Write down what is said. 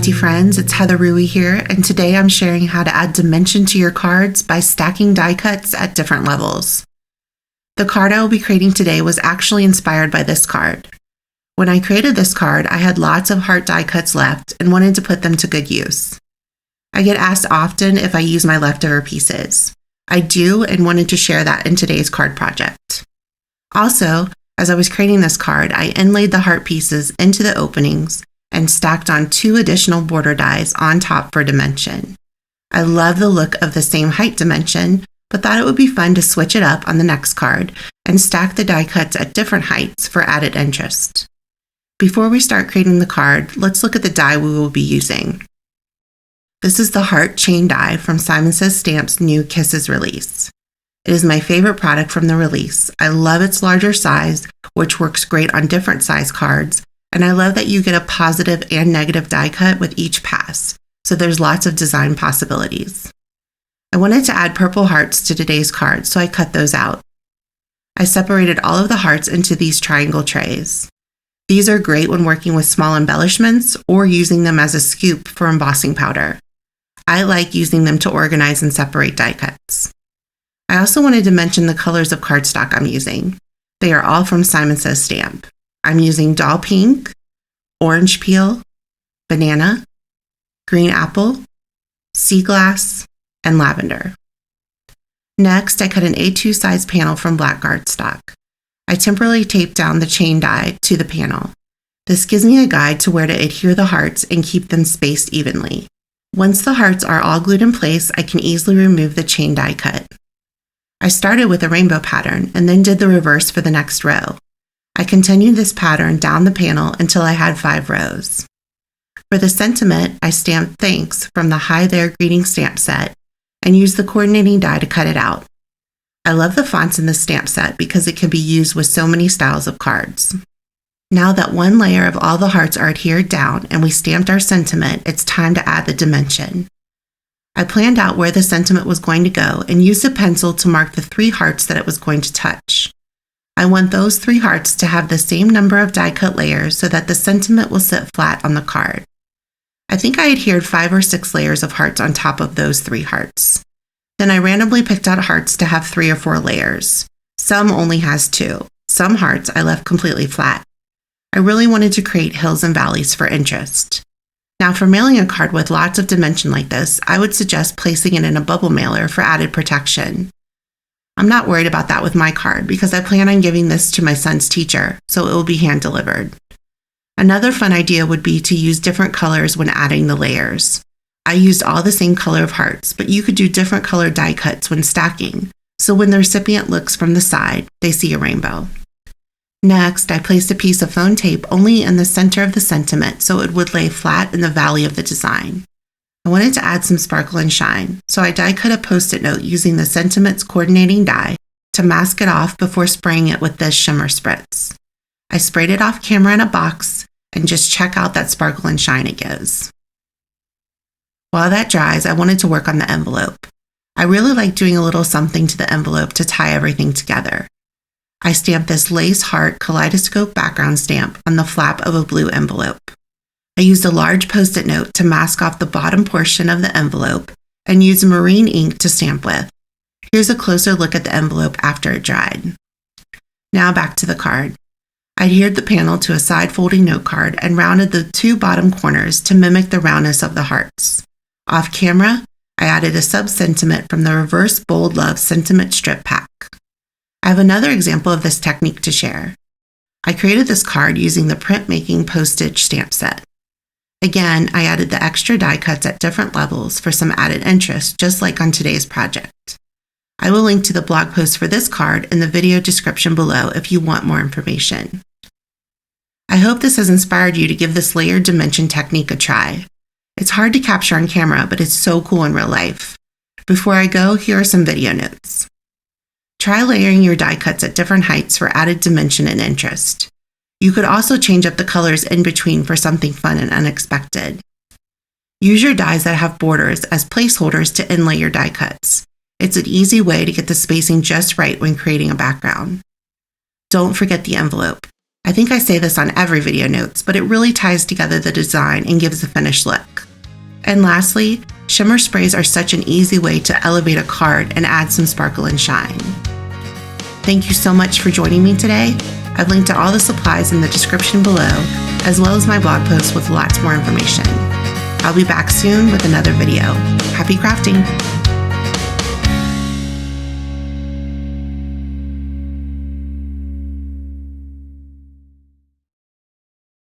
crafty friends, it's Heather Rui here, and today I'm sharing how to add dimension to your cards by stacking die cuts at different levels. The card I will be creating today was actually inspired by this card. When I created this card, I had lots of heart die cuts left and wanted to put them to good use. I get asked often if I use my leftover pieces. I do, and wanted to share that in today's card project. Also, as I was creating this card, I inlaid the heart pieces into the openings and stacked on 2 additional border dies on top for dimension. I love the look of the same height dimension, but thought it would be fun to switch it up on the next card and stack the die cuts at different heights for added interest. Before we start creating the card, let's look at the die we will be using. This is the heart chain die from Simon Says Stamp's new Kisses release. It is my favorite product from the release. I love its larger size, which works great on different size cards, and I love that you get a positive and negative die cut with each pass, so there's lots of design possibilities. I wanted to add purple hearts to today's card, so I cut those out. I separated all of the hearts into these triangle trays. These are great when working with small embellishments or using them as a scoop for embossing powder. I like using them to organize and separate die cuts. I also wanted to mention the colors of cardstock I'm using. They are all from Simon Says Stamp. I'm using doll pink, orange peel, banana, green apple, sea glass, and lavender. Next, I cut an A2 size panel from black cardstock. I temporarily taped down the chain die to the panel. This gives me a guide to where to adhere the hearts and keep them spaced evenly. Once the hearts are all glued in place, I can easily remove the chain die cut. I started with a rainbow pattern and then did the reverse for the next row. I continued this pattern down the panel until I had 5 rows. For the sentiment, I stamped thanks from the Hi There greeting stamp set and used the coordinating die to cut it out. I love the fonts in this stamp set because it can be used with so many styles of cards. Now that one layer of all the hearts are adhered down and we stamped our sentiment, it's time to add the dimension. I planned out where the sentiment was going to go and used a pencil to mark the 3 hearts that it was going to touch. I want those 3 hearts to have the same number of die cut layers so that the sentiment will sit flat on the card. I think I adhered 5 or 6 layers of hearts on top of those 3 hearts. Then I randomly picked out hearts to have 3 or 4 layers. Some only has 2. Some hearts I left completely flat. I really wanted to create hills and valleys for interest. Now for mailing a card with lots of dimension like this, I would suggest placing it in a bubble mailer for added protection. I'm not worried about that with my card because I plan on giving this to my son's teacher, so it will be hand delivered. Another fun idea would be to use different colors when adding the layers. I used all the same color of hearts, but you could do different color die cuts when stacking, so when the recipient looks from the side, they see a rainbow. Next, I placed a piece of foam tape only in the center of the sentiment so it would lay flat in the valley of the design. I wanted to add some sparkle and shine, so I die cut a post-it note using the sentiment's coordinating die to mask it off before spraying it with this Shimmer Spritz. I sprayed it off camera in a box and just check out that sparkle and shine it gives. While that dries, I wanted to work on the envelope. I really like doing a little something to the envelope to tie everything together. I stamped this lace heart kaleidoscope background stamp on the flap of a blue envelope. I used a large post-it note to mask off the bottom portion of the envelope and used marine ink to stamp with. Here's a closer look at the envelope after it dried. Now back to the card. I adhered the panel to a side folding note card and rounded the 2 bottom corners to mimic the roundness of the hearts. Off camera, I added a sub-sentiment from the Reverse Bold Love Sentiment Strip Pack. I have another example of this technique to share. I created this card using the printmaking postage stamp set. Again, I added the extra die cuts at different levels for some added interest, just like on today's project. I will link to the blog post for this card in the video description below if you want more information. I hope this has inspired you to give this layered dimension technique a try. It's hard to capture on camera, but it's so cool in real life. Before I go, here are some video notes. Try layering your die cuts at different heights for added dimension and interest. You could also change up the colors in between for something fun and unexpected. Use your dies that have borders as placeholders to inlay your die cuts. It's an easy way to get the spacing just right when creating a background. Don't forget the envelope. I think I say this on every video notes, but it really ties together the design and gives a finished look. And lastly, shimmer sprays are such an easy way to elevate a card and add some sparkle and shine. Thank you so much for joining me today. I've linked to all the supplies in the description below, as well as my blog post with lots more information. I'll be back soon with another video. Happy crafting!